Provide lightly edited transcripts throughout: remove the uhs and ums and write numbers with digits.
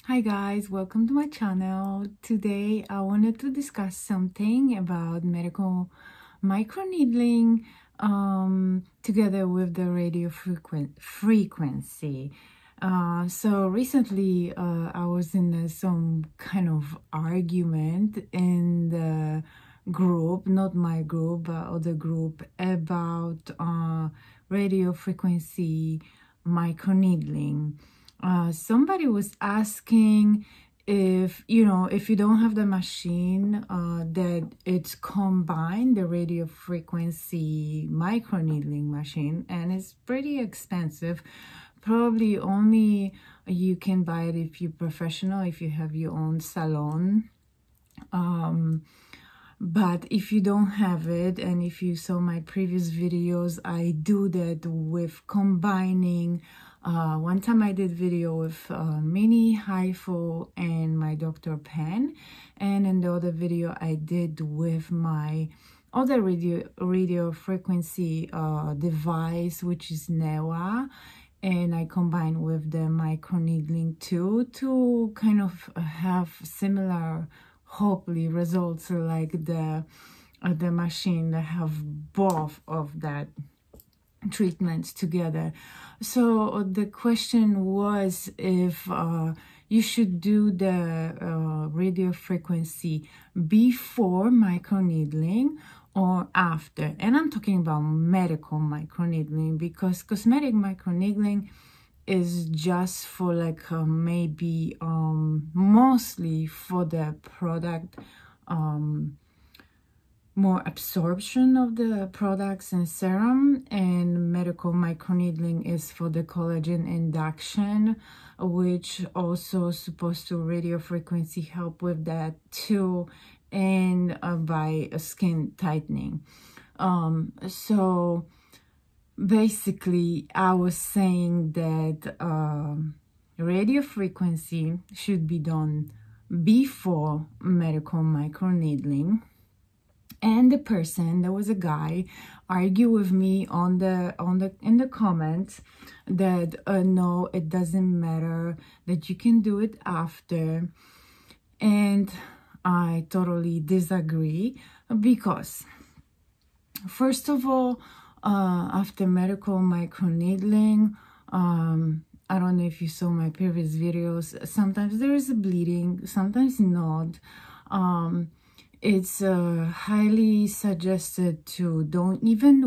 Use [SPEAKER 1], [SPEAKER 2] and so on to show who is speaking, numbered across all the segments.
[SPEAKER 1] Hi guys, welcome to my channel. Today I wanted to discuss something about medical microneedling together with the radio frequency. So recently I was in some kind of argument in the group, not my group, but other group, about radio frequency microneedling. Somebody was asking if you don't have the machine that it's combined, the radio frequency microneedling machine, and it's pretty expensive. Probably only you can buy it if you're professional, if you have your own salon. But if you don't have it, and if you saw my previous videos, I do that with combining. One time I did video with mini HIFO and my Dr. Pen, and in the other video I did with my other radio frequency device, which is NEWA, and I combined with the microneedling too, to kind of have similar, hopefully, results like the machine that have both of that treatments together. So the question was if you should do the radio frequency before microneedling or after. And I'm talking about medical microneedling, because cosmetic microneedling is just for like maybe mostly for the product, more absorption of the products and serum, and medical microneedling is for the collagen induction, which also supposed to radio frequency help with that too, and by skin tightening. So basically I was saying that radio frequency should be done before medical microneedling. And the person, there was a guy, argue with me in the comments that no, it doesn't matter, that you can do it after. And I totally disagree, because first of all, after medical microneedling, I don't know if you saw my previous videos, sometimes there is a bleeding, sometimes not. It's highly suggested to don't even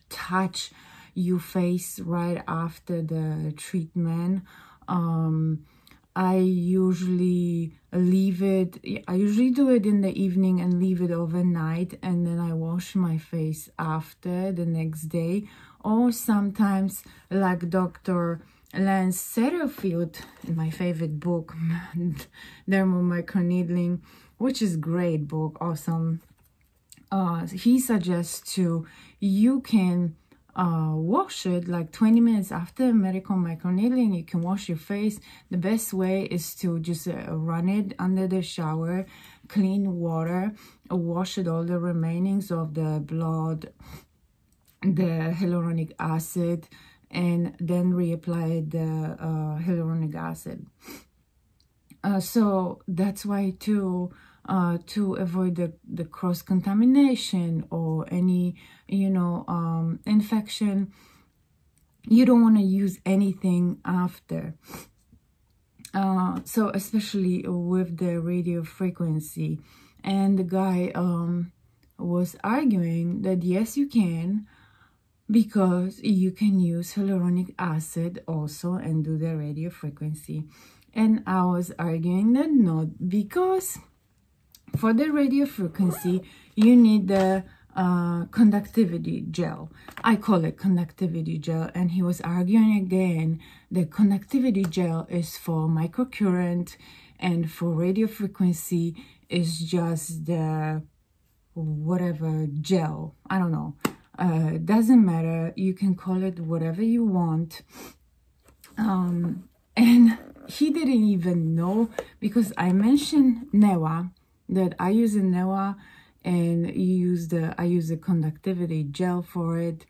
[SPEAKER 1] touch your face right after the treatment. I usually do it in the evening and leave it overnight, and then I wash my face after the next day. Or sometimes, like Dr. Lance Setterfield in my favorite book, Dermal Microneedling, which is great book, awesome. He suggests you can wash it like 20 minutes after medical microneedling. You can wash your face. The best way is to just run it under the shower, clean water, wash it all the remainings of the blood, the hyaluronic acid, and then reapply the hyaluronic acid. So that's why to avoid the cross-contamination or any, infection, you don't want to use anything after. So especially with the radio frequency. And the guy was arguing that yes, you can, because you can use hyaluronic acid also and do the radio frequency. And I was arguing that not, because for the radio frequency, you need the conductivity gel. I call it conductivity gel. And he was arguing again, the conductivity gel is for microcurrent, and for radio frequency is just the whatever gel. I don't know. Doesn't matter. You can call it whatever you want. And he didn't even know, because I mentioned NEWA, that I use a NEWA, and I use the conductivity gel for it.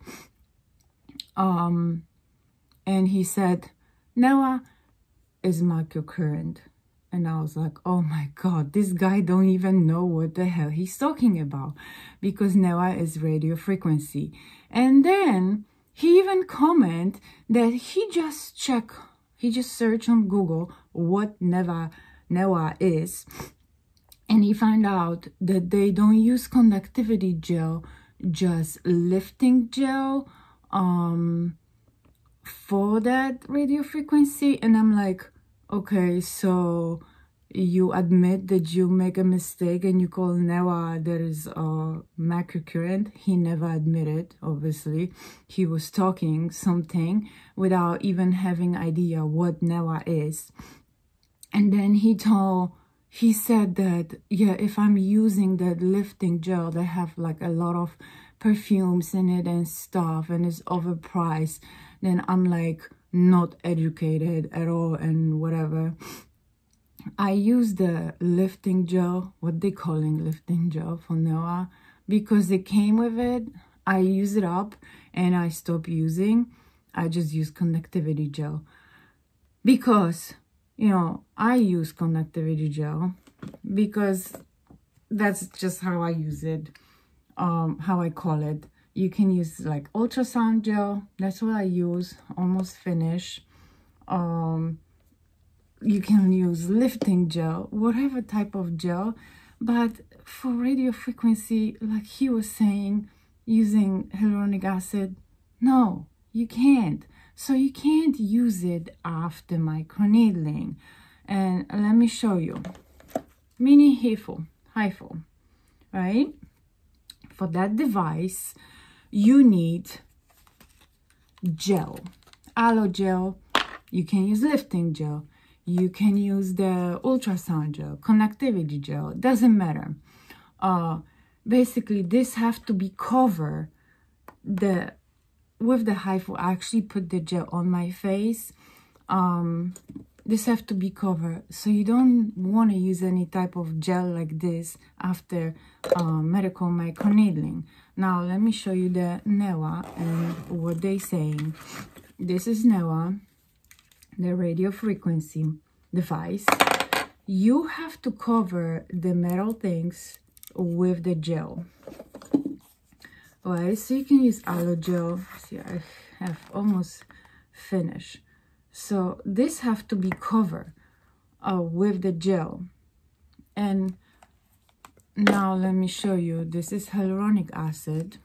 [SPEAKER 1] And he said, NEWA, is microcurrent. And I was like, oh my God, this guy don't even know what the hell he's talking about, because NEWA is radio frequency. And then he even comment that he just searched on Google what NEWA is, and he found out that they don't use conductivity gel, just lifting gel for that radio frequency. And I'm like, okay, so you admit that you make a mistake and you call NEWA there is a microcurrent? He never admitted, obviously. He was talking something without even having idea what NEWA is. And then he said that, yeah, if I'm using that lifting gel, they have like a lot of perfumes in it and stuff, and it's overpriced, then I'm like not educated at all and whatever. I use the lifting gel, what they calling lifting gel for NEWA, because it came with it. I use it up and I stop using. I just use conductivity gel because, you know, I use conductivity gel because that's just how I use it, how I call it. You can use like ultrasound gel. That's what I use, almost finished. You can use lifting gel, whatever type of gel. But for radio frequency, like he was saying, using hyaluronic acid, no, you can't. So you can't use it after microneedling. And let me show you. Mini hypho, right? For that device, you need gel, aloe gel. You can use lifting gel. You can use the ultrasound gel, conductivity gel, doesn't matter. Basically, this have to be covered. With the hypho, I actually put the gel on my face. This have to be covered. So you don't want to use any type of gel like this after medical microneedling. Now, let me show you the NEWA and what they saying. This is NEWA, the radio frequency device. You have to cover the metal things with the gel. Alright, so you can use aloe gel. See, I have almost finished. So this have to be covered with the gel. And now let me show you. This is hyaluronic acid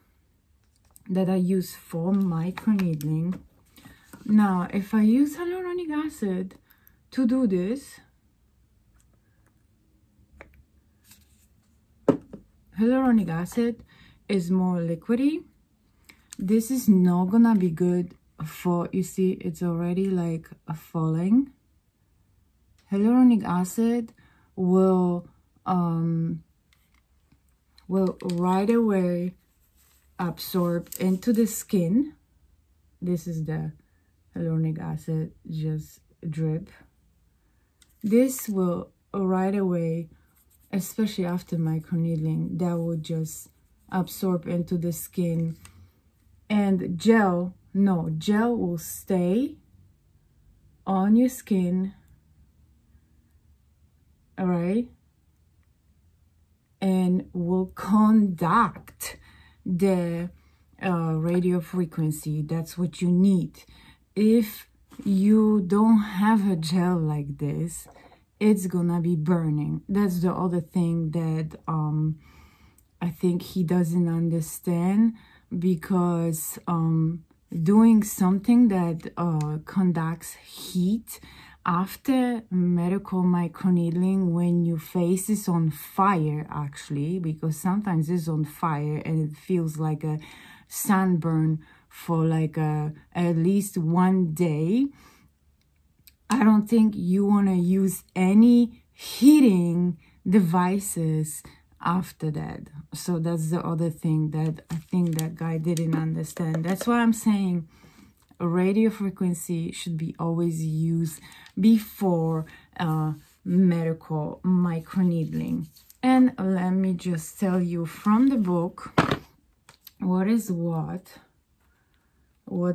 [SPEAKER 1] that I use for microneedling. Now, if I use hyaluronic acid to do this, hyaluronic acid is more liquidy. This is not gonna be good for, you see, it's already like falling. Hyaluronic acid will right away absorb into the skin. This is the hyaluronic acid, just drip. This will right away, especially after microneedling, that will just absorb into the skin. And gel, no, gel will stay on your skin, all right, and will conduct the radio frequency. That's what you need. If you don't have a gel like this, it's gonna be burning. That's the other thing that I think he doesn't understand, because doing something that conducts heat after medical microneedling, when your face is on fire, actually, because sometimes it's on fire and it feels like a sunburn for like at least 1 day, I don't think you want to use any heating devices after that. So that's the other thing that I think that guy didn't understand. That's why I'm saying radio frequency should be always used before medical microneedling. And let me just tell you from the book what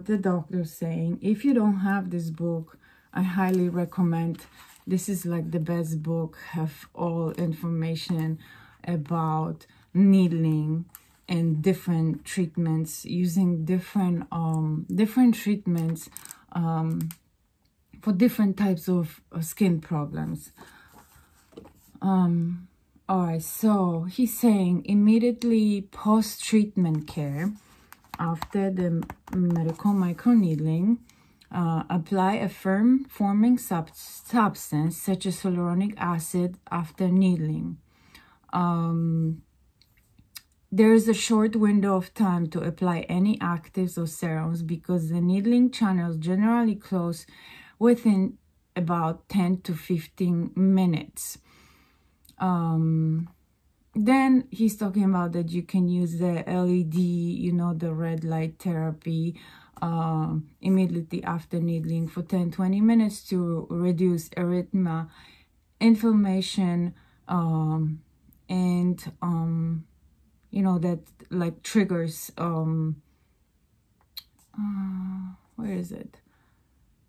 [SPEAKER 1] the doctor's saying. If you don't have this book, I highly recommend. This is like the best book, have all information about needling and different treatments, using different treatments for different types of skin problems. All right, so he's saying immediately post-treatment care after the medical microneedling, apply a firm forming substance such as hyaluronic acid after needling. There is a short window of time to apply any actives or serums because the needling channels generally close within about 10 to 15 minutes. Then he's talking about that you can use the LED, you know, the red light therapy, immediately after needling for 10-20 minutes to reduce erythema, inflammation, and you know, that like triggers where is it?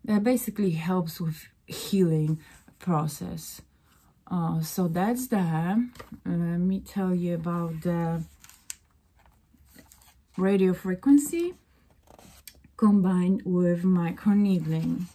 [SPEAKER 1] That basically helps with healing process. So that's that. Let me tell you about the radiofrequency combined with microneedling.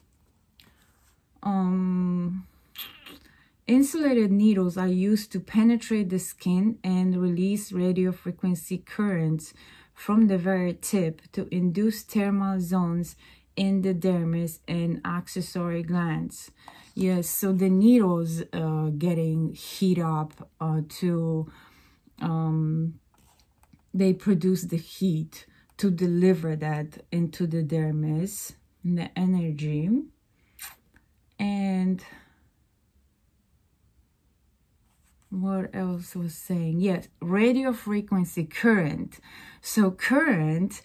[SPEAKER 1] Insulated needles are used to penetrate the skin and release radiofrequency currents from the very tip to induce thermal zones in the dermis and accessory glands. Yes, so the needles getting heat up they produce the heat to deliver that into the dermis, the energy. And what else was saying? Yes, radiofrequency current. So current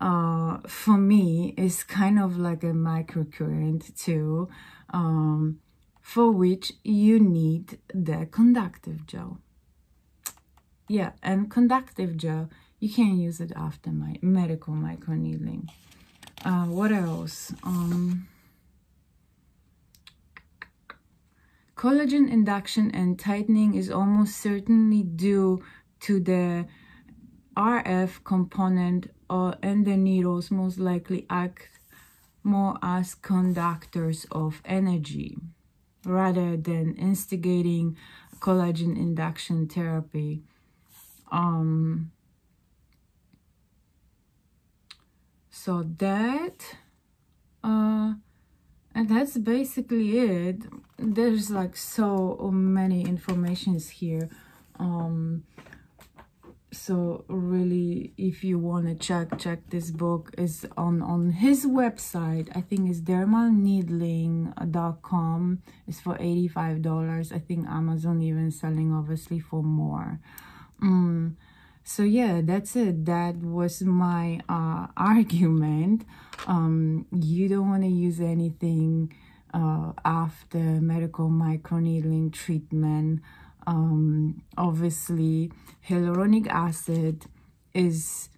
[SPEAKER 1] for me is kind of like a microcurrent too, for which you need the conductive gel. Yeah, and conductive gel, you can use it after my medical microneedling. What else? Collagen induction and tightening is almost certainly due to the RF component, and the needles most likely act more as conductors of energy rather than instigating collagen induction therapy. So that and that's basically it. There's like so many informations here. So really, if you want to check this book, is on his website. I think it's dermalneedling.com. It's for $85. I think Amazon even selling obviously for more. So yeah, that's it. That was my argument. You don't want to use anything after medical microneedling treatment. Obviously, hyaluronic acid is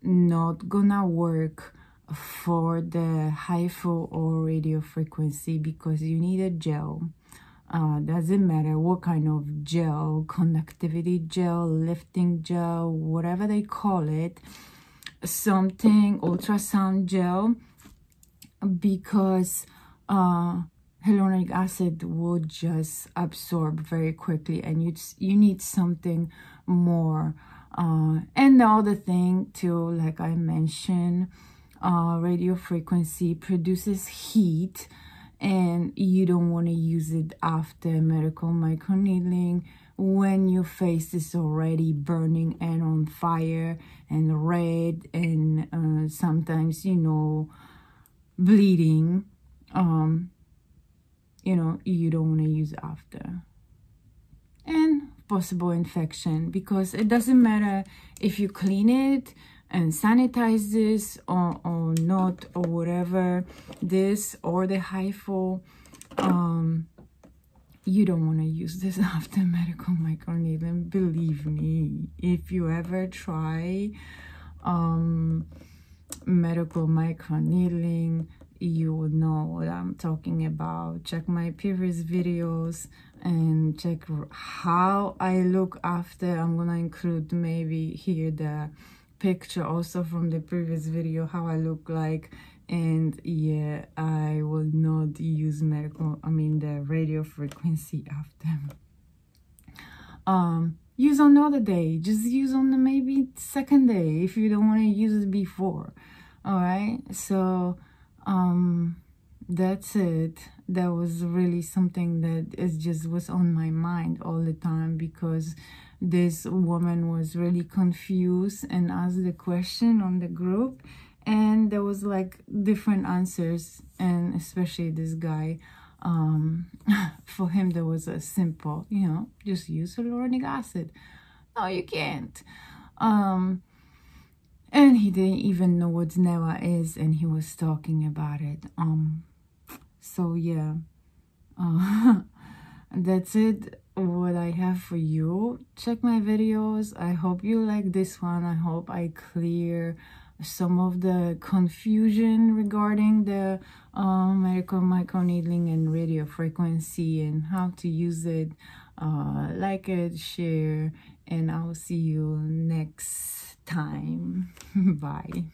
[SPEAKER 1] not gonna work for the HIFU or radiofrequency because you need a gel. Doesn't matter what kind of gel, conductivity gel, lifting gel, whatever they call it, something, ultrasound gel, because hyaluronic acid will just absorb very quickly, and you need something more. And the other thing too, like I mentioned, radiofrequency produces heat, and you don't want to use it after medical microneedling when your face is already burning and on fire and red and sometimes, you know, bleeding. You know, you don't want to use it after. And possible infection, because it doesn't matter if you clean it and sanitize this or not, or whatever, this or the HIFU, you don't want to use this after medical microneedling. Believe me, if you ever try medical microneedling, you will know what I'm talking about. Check my previous videos and check how I look after. I'm gonna include maybe here the picture also from the previous video, how I look like. And yeah, I will not use the radio frequency after. Use another day. Just use on the maybe second day if you don't want to use it before. All right, so that's it. That was really something that is just was on my mind all the time, because this woman was really confused and asked the question on the group, and there was like different answers, and especially this guy, for him there was a simple, just use hyaluronic acid. No, you can't. And he didn't even know what Neva is, and he was talking about it. So yeah, that's it, what I have for you. Check my videos. I hope you like this one. I hope I clear some of the confusion regarding the microneedling and radio frequency and how to use it. Like it, share, and I'll see you next time. Bye.